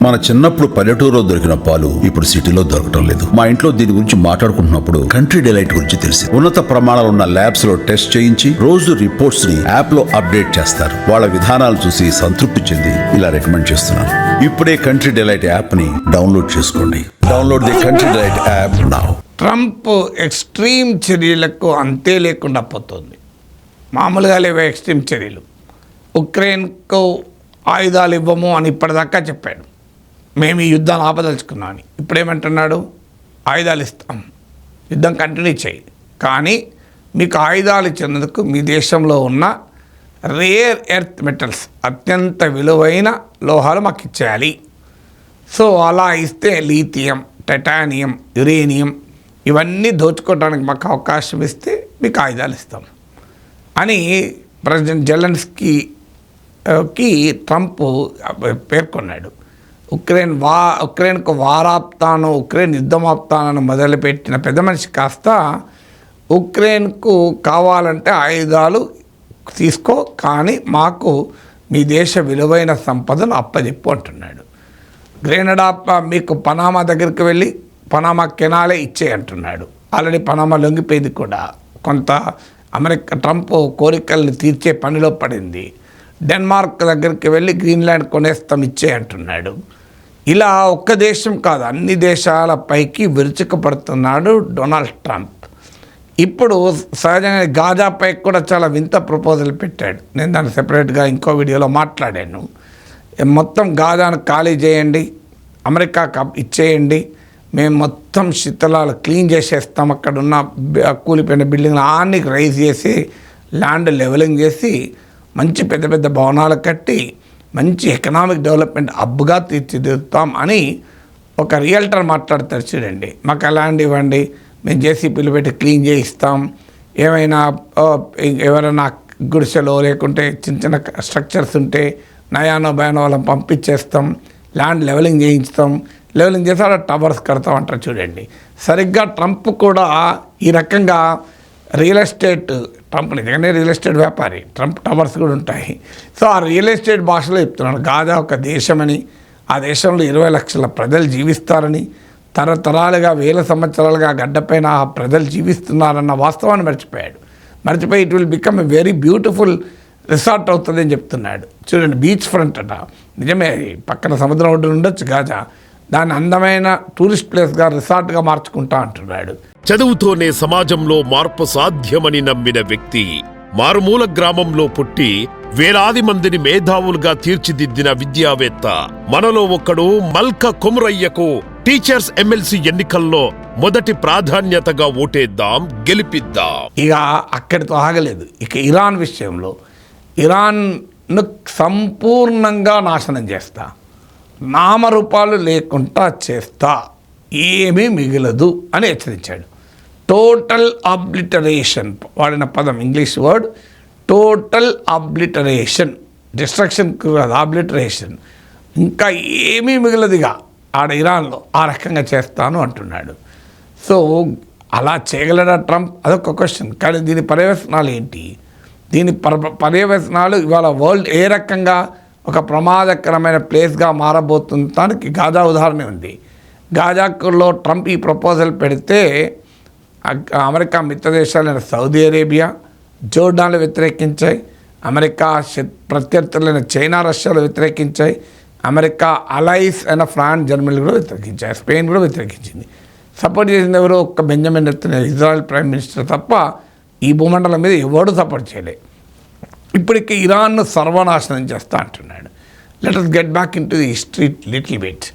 మన చిన్నప్పుడు పల్లెటూరులో దొరికిన పాలు ఇప్పుడు సిటీలో దొరకటం లేదు. మా ఇంట్లో దీని గురించి మాట్లాడుకుంటున్నప్పుడు కంట్రీ డిలైట్ గురించి తెలిసి ఉన్నత ప్రమాణాలు ఉన్న ల్యాబ్స్ లో టెస్ట్ చేయించి రోజు రిపోర్ట్స్ ని యాప్ లో అప్డేట్ చేస్తారు. వాళ్ళ విధానాలు చూసి సంతృప్తి చెంది ఇలా రికమెండ్ చేస్తున్నాను. ఇప్పుడే కంట్రీ డిలైట్ యాప్ ని డౌన్లోడ్ చేసుకోండి. Download the country delight app now. Trump extreme చర్యలకు అంతే లేకుండా పోతుంది. మామూలుగా లేవే ఎక్స్ట్రీమ్ చర్యలు. ఉక్రెయిన్కు ఆయుధాలు ఇవ్వము అని ఇప్పటిదాకా చెప్పాడు. మేము ఈ యుద్ధాన్ని ఆపదలుచుకున్నాం అని. ఇప్పుడేమంటున్నాడు? ఆయుధాలు ఇస్తాం, యుద్ధం కంటిన్యూ చేయి, కానీ మీకు ఆయుధాలు ఇచ్చినందుకు మీ దేశంలో ఉన్న రేర్ ఎర్త్ మెటల్స్, అత్యంత విలువైన లోహాలు మాకు ఇచ్చేయాలి. సో అలా ఇస్తే లీథియం, టైటానియం, యురేనియం ఇవన్నీ దోచుకోవడానికి మాకు అవకాశం ఇస్తే మీకు ఆయుధాలు ఇస్తాం అని ప్రెసిడెంట్ జెలెన్స్కీకి ట్రంప్ పేర్కొన్నాడు. ఉక్రెయిన్కు వారాప్తాను, ఉక్రెయిన్ యుద్ధం ఆపుతానని మొదలుపెట్టిన పెద్ద మనిషి కాస్త ఉక్రెయిన్కు కావాలంటే ఆయుధాలు తీసుకో, కానీ మాకు మీ దేశ విలువైన సంపదను అప్పజెప్పు అంటున్నాడు. గ్రెనడా మీకు పనామా దగ్గరికి వెళ్ళి పనామా కెనాలే ఇచ్చే అంటున్నాడు. ఆల్రెడీ పనామా లొంగిపోయింది కూడా. కొంత ట్రంప్ కోరికల్ని తీర్చే పనిలో పడింది. డెన్మార్క్ దగ్గరికి వెళ్ళి గ్రీన్లాండ్ కొనేస్తాం ఇచ్చే అంటున్నాడు. ఇలా ఒక్క దేశం కాదు, అన్ని దేశాల పైకి విరుచుకుపడుతున్నాడు డొనాల్డ్ ట్రంప్. ఇప్పుడు సహజంగా గాజాపై కూడా చాలా వింత ప్రపోజల్ పెట్టాడు. నేను దాన్ని సెపరేట్గా ఇంకో వీడియోలో మాట్లాడాను. మొత్తం గాజాను ఖాళీ చేయండి, అమెరికాకు ఇచ్చేయండి, మేము మొత్తం శిథిలాలు క్లీన్ చేసేస్తాం, అక్కడ ఉన్న కూలిపోయిన బిల్డింగ్లు అన్ని రైజ్ చేసి ల్యాండ్ లెవెలింగ్ చేసి మంచి పెద్ద పెద్ద భవనాలు కట్టి మంచి ఎకనామిక్ డెవలప్మెంట్ హబ్గా తీర్చిదిద్దుతాం అని ఒక రియల్టర్ మాట్లాడతారు చూడండి. మాకు ల్యాండ్ ఇవ్వండి, మేము జేసీపీలు పెట్టి క్లీన్ చేయిస్తాం, ఏమైనా ఎవరైనా గుడిసెలో లేకుంటే చిన్న చిన్న స్ట్రక్చర్స్ ఉంటే నయానో భయానో వాళ్ళని పంపించేస్తాం, ల్యాండ్ లెవెలింగ్ చేయిస్తాం, లెవెలింగ్ చేసి అలా టవర్స్ కడతాం అంటారు చూడండి. సరిగ్గా ట్రంప్ కూడా ఈ రకంగా రియల్ ఎస్టేట్, ట్రంప్ నిజంగానే రియల్ ఎస్టేట్ వ్యాపారి, ట్రంప్ టవర్స్ కూడా ఉంటాయి. సో ఆ రియల్ ఎస్టేట్ భాషలో చెప్తున్నాడు గాజా ఒక దేశమని, ఆ దేశంలో 20 లక్షల ప్రజలు జీవిస్తారని, తరతరాలుగా 1000 సంవత్సరాలుగా గడ్డపైన ఆ ప్రజలు జీవిస్తున్నారన్న వాస్తవాన్ని మర్చిపోయి it will become a very beautiful resort అవుతుంది అని చెప్తున్నాడు. చూడండి, బీచ్ ఫ్రంట్ అట, నిజమే, పక్కన సముద్రం ఒడ్డున ఉండొచ్చు గాజా, దాన్ని అందమైన టూరిస్ట్ ప్లేస్గా రిసార్ట్గా మార్చుకుంటా అంటున్నాడు. చదువుతోనే సమాజంలో మార్పు సాధ్యమని నమ్మిన వ్యక్తి, మారుమూల గ్రామంలో పుట్టి వేలాది మందిని మేధావులుగా తీర్చిదిద్దిన విద్యావేత్త, మనలో ఒక్కడు మల్క కొమురయ్యకు టీచర్స్ ఎమ్మెల్సీ ఎన్నికల్లో మొదటి ప్రాధాన్యతగా ఓటేద్దాం, గెలిపిద్దాం. ఇక అక్కడితో ఆగలేదు. ఇక ఇరాన్ విషయంలో, ఇరాన్ను సంపూర్ణంగా నాశనం చేస్తా, నామరూపాలు లేకుండా చేస్తా, ఏమీ మిగలదు అని హెచ్చరించాడు. టోటల్ అబ్లిటరేషన్ వాడిన పదం, ఇంగ్లీష్ వర్డ్ టోటల్ అబ్లిటరేషన్, డిస్ట్రక్షన్ కాదు, అబ్లిటరేషన్, ఇంకా ఏమీ మిగలదుగా ఆడ ఇరాన్లో, ఆ రకంగా చేస్తాను అంటున్నాడు. సో అలా చేయగలడా ట్రంప్? అదొక క్వశ్చన్. కానీ దీని పర్యవసనాలు ఏంటి? దీని పర్యవసనాలు ఇవాళ వరల్డ్ ఏ రకంగా ఒక ప్రమాదకరమైన ప్లేస్గా మారబోతుంది దానికి గాజా ఉదాహరణ ఉంది. గాజాలో ట్రంప్ ఈ ప్రపోజల్ పెడితే అమెరికా మిత్ర దేశాలైన సౌదీ అరేబియా, జోర్డాన్లు వ్యతిరేకించాయి, అమెరికా ప్రత్యర్థులైన చైనా, రష్యాలు వ్యతిరేకించాయి, అమెరికా అలైస్ అయిన ఫ్రాన్స్, జర్మనీ కూడా వ్యతిరేకించాయి, స్పెయిన్ కూడా వ్యతిరేకించింది. సపోర్ట్ చేసింది ఎవరు? ఒక్క Benjamin Netanyahu, Israel prime minister తప్ప ఈ భూమండలం మీద ఎవడు సపోర్ట్ చేయలే. ఇప్పటికీ ఇరాన్ను సర్వనాశనం చేస్తా అంటున్నాడు. Let us get back into the history little bit.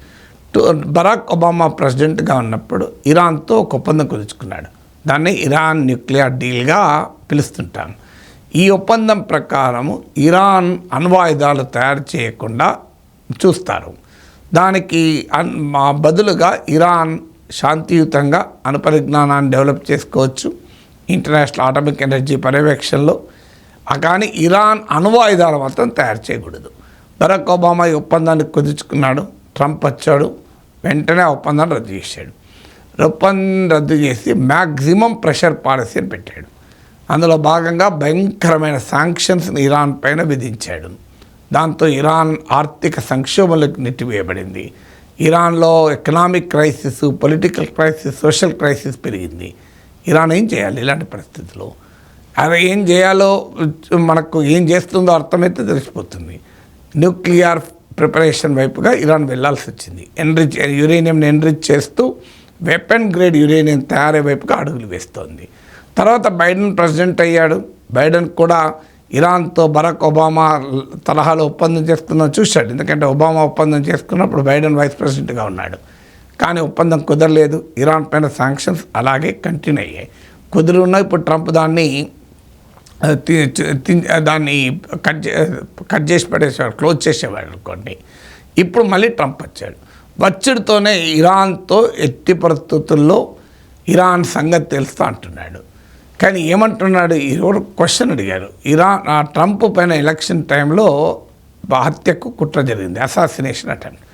Barack Obama ప్రెసిడెంట్గా ఉన్నప్పుడు ఇరాన్తో ఒక ఒప్పందం కుదుర్చుకున్నాడు. దాన్ని ఇరాన్ న్యూక్లియర్ డీల్గా పిలుస్తుంటాం. ఈ ఒప్పందం ప్రకారము ఇరాన్ అణ్వాయుధాలు తయారు చేయకుండా చూస్తారు. దానికి బదులుగా ఇరాన్ శాంతియుతంగా అణుపరిజ్ఞానాన్ని డెవలప్ చేసుకోవచ్చు ఇంటర్నేషనల్ అటామిక్ ఎనర్జీ పర్యవేక్షణలో. కానీ ఇరాన్ అణ్వాయుధాలు మాత్రం తయారు చేయకూడదు. బరాక్ ఒబామా ఈ ఒప్పందాన్ని కుదుర్చుకున్నాడు. ట్రంప్ వచ్చాడు, వెంటనే ఆ ఒప్పందాన్ని రద్దు చేశాడు. ఒప్పందం రద్దు చేసి మ్యాక్సిమం ప్రెషర్ పాలసీ అని పెట్టాడు. అందులో భాగంగా భయంకరమైన శాంక్షన్స్ ఇరాన్ పైన విధించాడు. దాంతో ఇరాన్ ఆర్థిక సంక్షోభంలోకి నెట్టివేయబడింది. ఇరాన్లో economic crisis, political crisis, social crisis పెరిగింది. ఇరాన్ ఏం చేయాలి ఇలాంటి పరిస్థితుల్లో? అది ఏం చేయాలో మనకు ఏం చేస్తుందో అర్థమైతే తెలిసిపోతుంది. న్యూక్లియర్ ప్రిపరేషన్ వైపుగా ఇరాన్ వెళ్లాల్సి వచ్చింది. యురేనియంని ఎన్రిచ్ చేస్తూ వెపన్ గ్రేడ్ యురేనియం తయారీ వైపుగా అడుగులు వేస్తోంది. తర్వాత బైడెన్ ప్రెసిడెంట్ అయ్యాడు. బైడెన్ కూడా ఇరాన్తో బరాక్ ఒబామా తరహాలో ఒప్పందం చేసుకుందాం చూశాడు. ఎందుకంటే ఒబామా ఒప్పందం చేసుకున్నప్పుడు బైడెన్ వైస్ ప్రెసిడెంట్గా ఉన్నాడు. కానీ ఒప్పందం కుదరలేదు. ఇరాన్ పైన శాంక్షన్స్ అలాగే కంటిన్యూ అయ్యాయి. కుదురున్న ఇప్పుడు ట్రంప్ దాన్ని కట్ చేసి పడేసేవాడు, క్లోజ్ చేసేవాడు అనుకోండి. ఇప్పుడు మళ్ళీ ట్రంప్ వచ్చాడు. వచ్చుడితోనే ఇరాన్తో ఎట్టి పరిస్థితుల్లో ఇరాన్ సంగతి తెలుస్తా అంటున్నాడు. కానీ ఏమంటున్నాడు? ఈరోజు క్వశ్చన్ అడిగారు. ట్రంప్ పైన ఎలక్షన్ టైంలో హత్యకు కుట్ర జరిగింది, అసాసినేషన్ అటెంప్ట్.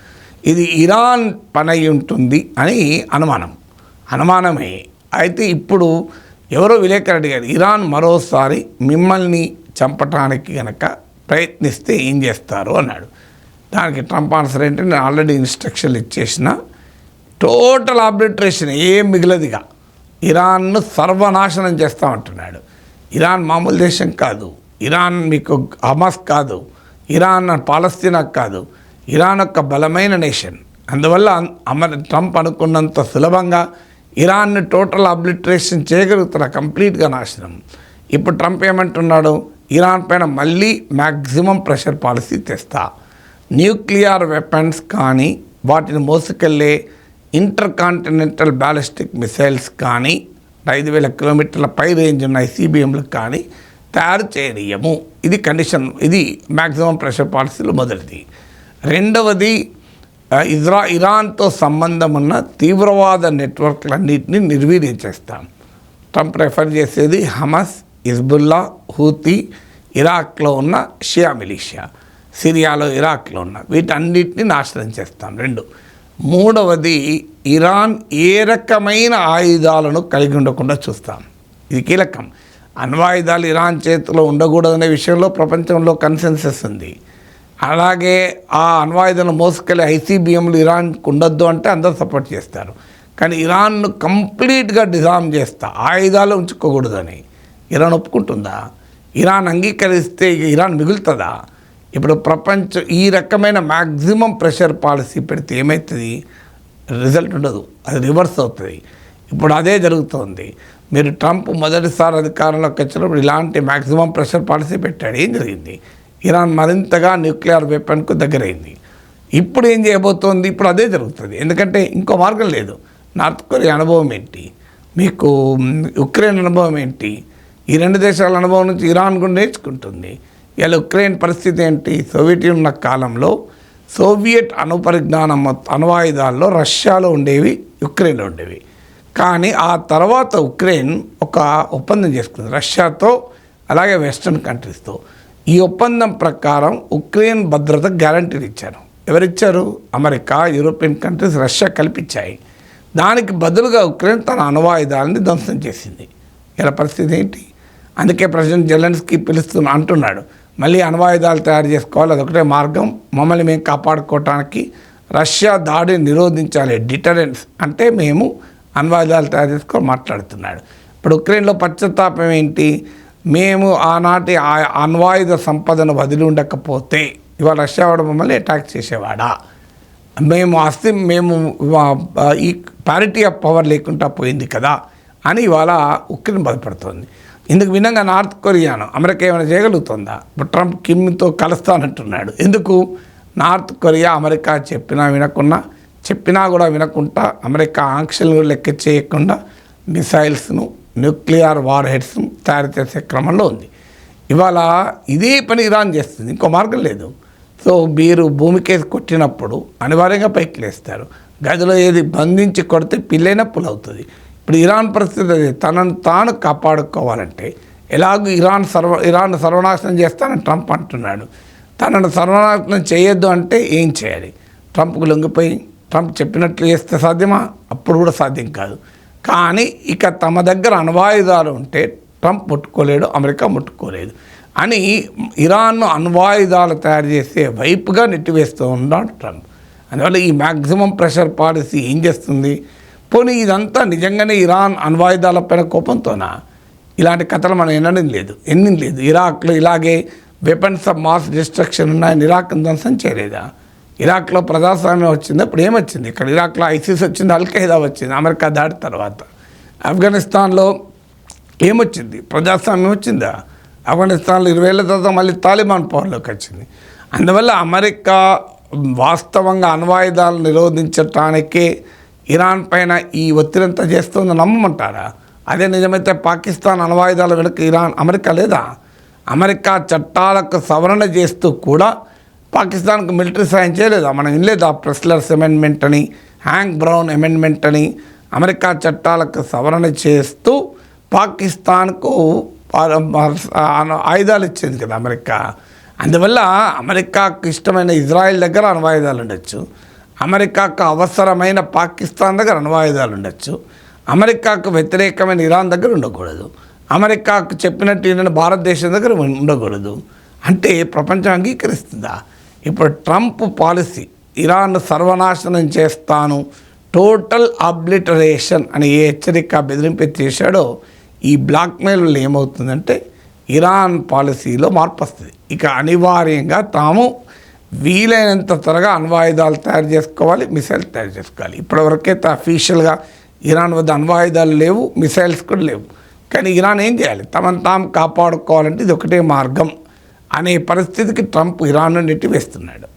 ఇది ఇరాన్ పని అయి ఉంటుంది అని అనుమానమే. అయితే ఇప్పుడు ఎవరో విలేకరు అడిగారు, ఇరాన్ మరోసారి మిమ్మల్ని చంపటానికి కనుక ప్రయత్నిస్తే ఏం చేస్తారు అన్నాడు. దానికి ట్రంప్ ఆన్సర్ ఏంటంటే, నేను ఆల్రెడీ ఇన్స్ట్రక్షన్లు ఇచ్చేసిన, టోటల్ ఆర్బిట్రేషన్ ఏం మిగిలదిగా ఇరాన్ను సర్వనాశనం చేస్తామంటున్నాడు. ఇరాన్ మామూలు దేశం కాదు. ఇరాన్ మీకు హమాస్ కాదు. ఇరాన్ పాలస్తీనా కాదు. ఇరాన్ ఒక బలమైన నేషన్. అందువల్ల ట్రంప్ అనుకున్నంత సులభంగా ఇరాన్ని టోటల్ ఆబ్లిటరేషన్ చేయగలుగుతున్నా, కంప్లీట్గా నాశనం. ఇప్పుడు ట్రంప్ ఏమంటున్నాడు? ఇరాన్ పైన మళ్ళీ మ్యాక్సిమం ప్రెషర్ పాలసీ తెస్తా. న్యూక్లియర్ వెపన్స్ కానీ, వాటిని మోసుకెళ్ళే ఇంటర్ కాంటినెంటల్ బ్యాలిస్టిక్ మిసైల్స్ కానీ, 5,000 కిలోమీటర్ల పై రేంజ్ ఉన్న ICBMలు కానీ తయారు చేయనీయము. ఇది కండిషన్. ఇది మ్యాక్సిమం ప్రెషర్ పాలసీలో మొదటిది. రెండవది, ఇరాన్తో సంబంధం ఉన్న తీవ్రవాద నెట్వర్క్లన్నింటినీ నిర్వీర్యం చేస్తాం. ట్రంప్ రెఫర్ చేసేది హమాస్, హిజ్బుల్లా, హూతీ, ఇరాక్లో ఉన్న షియా మిలిషియా, సిరియాలో, ఇరాక్లో ఉన్న వీటన్నిటిని నాశనం చేస్తాం. 2. మూడవది, ఇరాన్ ఏ రకమైన ఆయుధాలను కలిగి ఉండకుండా చూస్తాం. ఇది కీలకం. అణ్వాయుధాలు ఇరాన్ చేతిలో ఉండకూడదనే విషయంలో ప్రపంచంలో కన్సెన్సస్ ఉంది. అలాగే ఆ అణ్వాయుధాలను మోసుకెళ్ళే ICBMలు ఇరాన్కు ఉండొద్దు అంటే అందరూ సపోర్ట్ చేస్తారు. కానీ ఇరాన్ను కంప్లీట్గా డిజార్మ్ చేస్తా, ఆయుధాలు ఉంచుకోకూడదని ఇరాన్ ఒప్పుకుంటుందా? ఇరాన్ అంగీకరిస్తే ఇక ఇరాన్ మిగులుతుందా? ఇప్పుడు ప్రపంచం ఈ రకమైన మ్యాక్సిమం ప్రెషర్ పాలసీ పెడితే ఏమవుతుంది? రిజల్ట్ ఉండదు, అది రివర్స్ అవుతుంది. ఇప్పుడు అదే జరుగుతోంది. మీరు ట్రంప్ మొదటిసారి అధికారంలోకి వచ్చినప్పుడు ఇలాంటి మ్యాక్సిమం ప్రెషర్ పాలసీ పెట్టాడు. ఏం జరిగింది? ఇరాన్ మరింతగా న్యూక్లియర్ వెపన్కు దగ్గరైంది. ఇప్పుడు ఏం చేయబోతోంది? ఇప్పుడు అదే జరుగుతుంది. ఎందుకంటే ఇంకో మార్గం లేదు. నార్త్ కొరియా అనుభవం ఏంటి, మీకు ఉక్రెయిన్ అనుభవం ఏంటి? ఈ 2 దేశాల అనుభవం నుంచి ఇరాన్ కూడా నేర్చుకుంటుంది. ఇలా ఉక్రెయిన్ పరిస్థితి ఏంటి? సోవియట్ యూనియన్ ఉన్న కాలంలో సోవియట్ అణుపరిజ్ఞానం అణ్వాయుధాల్లో రష్యాలో ఉండేవి, ఉక్రెయిన్లో ఉండేవి. కానీ ఆ తర్వాత ఉక్రెయిన్ ఒక ఒప్పందం చేసుకుంది రష్యాతో, అలాగే వెస్టర్న్ కంట్రీస్తో. ఈ ఒప్పందం ప్రకారం ఉక్రెయిన్ భద్రత గ్యారంటీలు ఇచ్చారు. ఎవరిచ్చారు? అమెరికా, యూరోపియన్ కంట్రీస్, రష్యా కల్పించాయి. దానికి బదులుగా ఉక్రెయిన్ తన అణ్వాయుధాలని ధ్వంసం చేసింది. ఇలా పరిస్థితి ఏంటి? అందుకే ప్రెసిడెంట్ జెలెన్స్కీ అంటున్నాడు, మళ్ళీ అణ్వాయుధాలు తయారు చేసుకోవాలి, అదొకటే మార్గం, మమ్మల్ని మేము కాపాడుకోవటానికి రష్యా దాడిని నిరోధించాలి. డిటరెన్స్ అంటే మేము అణ్వాయుధాలు తయారు చేసుకొని మాట్లాడుతున్నాడు. ఇప్పుడు ఉక్రెయిన్లో పశ్చాత్తాపం ఏంటి? మేము ఆనాటి అణ్వాయుధ సంపదను వదిలి ఉండకపోతే ఇవాళ రష్యా వాడు మమ్మల్ని అటాక్ చేసేవాడా? మేము ఈ ప్యారిటీ ఆఫ్ పవర్ లేకుండా పోయింది కదా అని ఇవాళ ఉక్రెయిన్ బాధపడుతోంది. ఇందుకు భిన్నంగా నార్త్ కొరియాను అమెరికా ఏమైనా చేయగలుగుతుందా? ఇప్పుడు ట్రంప్ కిమ్తో కలుస్తానంటున్నాడు. ఎందుకు? నార్త్ కొరియా అమెరికా చెప్పినా కూడా వినకుండా, అమెరికా ఆంక్షలు లెక్క చేయకుండా మిసైల్స్ను, న్యూక్లియర్ వార్ హెడ్స్ను తయారు చేసే క్రమంలో ఉంది. ఇవాళ ఇదే పని ఇరాన్ చేస్తుంది, ఇంకో మార్గం లేదు. సో మీరు భూమికేసి కొట్టినప్పుడు అనివార్యంగా పైకి లేస్తారు. గదిలో ఏది బంధించి కొడితే పిల్లైనా పులవుతుంది. ఇప్పుడు ఇరాన్ పరిస్థితి అది. తనను తాను కాపాడుకోవాలంటే ఎలాగూ ఇరాన్ సర్వనాశనం చేస్తానని ట్రంప్ అంటున్నాడు. తనను సర్వనాశనం చేయొద్దు అంటే ఏం చేయాలి? ట్రంప్కు లొంగిపోయి ట్రంప్ చెప్పినట్లు చేస్తే సాధ్యమా? అప్పుడు కూడా సాధ్యం కాదు. కానీ ఇక తమ దగ్గర అణ్వాయుధాలు ఉంటే ట్రంప్ ముట్టుకోలేడు, అమెరికా ముట్టుకోలేదు. అని ఇరాన్ను అణ్వాయుధాలు తయారు చేసే వైపుగా నెట్టివేస్తూ ఉన్నాడు ట్రంప్. అందువల్ల ఈ మ్యాక్సిమం ప్రెషర్ పాలసీ ఏం చేస్తుంది? పోనీ ఇదంతా నిజంగానే ఇరాన్ అణ్వాయుధాలపైన కోపంతోనా? ఇలాంటి కథలు మనం ఎన్ని లేదు. ఇరాక్లో ఇలాగే వెపన్స్ ఆఫ్ మాస్ డిస్ట్రక్షన్ ఉన్నాయని ఇరాక్ ధ్వంసం చేయలేదా? ఇరాక్లో ప్రజాస్వామ్యం వచ్చింది, అప్పుడు ఏమొచ్చింది? ఇక్కడ ఇరాక్లో ఐసిస్ వచ్చింది, అల్ఖైదా వచ్చింది అమెరికా దాటి తర్వాత. ఆఫ్ఘనిస్తాన్లో ఏమొచ్చింది? ప్రజాస్వామ్యం వచ్చిందా? ఆఫ్ఘనిస్తాన్లో 20 ఏళ్ళ తర్వాత మళ్ళీ తాలిబాన్ పవర్లోకి వచ్చింది. అందువల్ల అమెరికా వాస్తవంగా అణ్వాయుధాలను నిరోధించటానికే ఇరాన్ పైన ఈ ఒత్తిడంతా చేస్తుందో నమ్మమంటారా? అదే నిజమైతే పాకిస్తాన్ అణ్వాయుధాల వెనుక అమెరికా లేదా? అమెరికా చట్టాలకు సవరణ చేస్తూ కూడా పాకిస్తాన్కు మిలిటరీ సాయం చేయలేదా? మనం వినలేదా? ప్రెస్లర్స్ అమెండ్మెంట్ అని, హ్యాంగ్ బ్రౌన్ అమెండ్మెంట్ అని అమెరికా చట్టాలకు సవరణ చేస్తూ పాకిస్తాన్కు ఆయుధాలు ఇచ్చింది కదా అమెరికా. అందువల్ల అమెరికాకు ఇష్టమైన ఇజ్రాయెల్ దగ్గర అణ్వాయుధాలు ఉండొచ్చు, అమెరికాకు అవసరమైన పాకిస్తాన్ దగ్గర అణ్వాయుధాలు ఉండొచ్చు, అమెరికాకు వ్యతిరేకమైన ఇరాన్ దగ్గర ఉండకూడదు, అమెరికాకు చెప్పినట్టు ఈయన భారతదేశం దగ్గర ఉండకూడదు అంటే ప్రపంచం అంగీకరిస్తుందా? ఇప్పుడు ట్రంప్ పాలసీ ఇరాన్ను సర్వనాశనం చేస్తాను, టోటల్ అబ్లిటరేషన్ అని ఏ హెచ్చరిక బెదిరింపు చేశాడో ఈ బ్లాక్మెయిల్ వల్ల ఏమవుతుందంటే ఇరాన్ పాలసీలో మార్పు వస్తుంది. ఇక అనివార్యంగా తాము వీలైనంత త్వరగా అణ్వాయుధాలు తయారు చేసుకోవాలి, మిసైల్స్ తయారు చేసుకోవాలి. ఇప్పటివరకైతే అఫీషియల్గా ఇరాన్ వద్ద అణ్వాయుధాలు లేవు, మిసైల్స్ కూడా లేవు. కానీ ఇరాన్ ఏం చేయాలి? తమను తాము కాపాడుకోవాలంటే ఇది ఒకటే మార్గం అనే పరిస్థితికి ట్రంప్ ఇరాన్ను నెట్టివేస్తున్నాడు.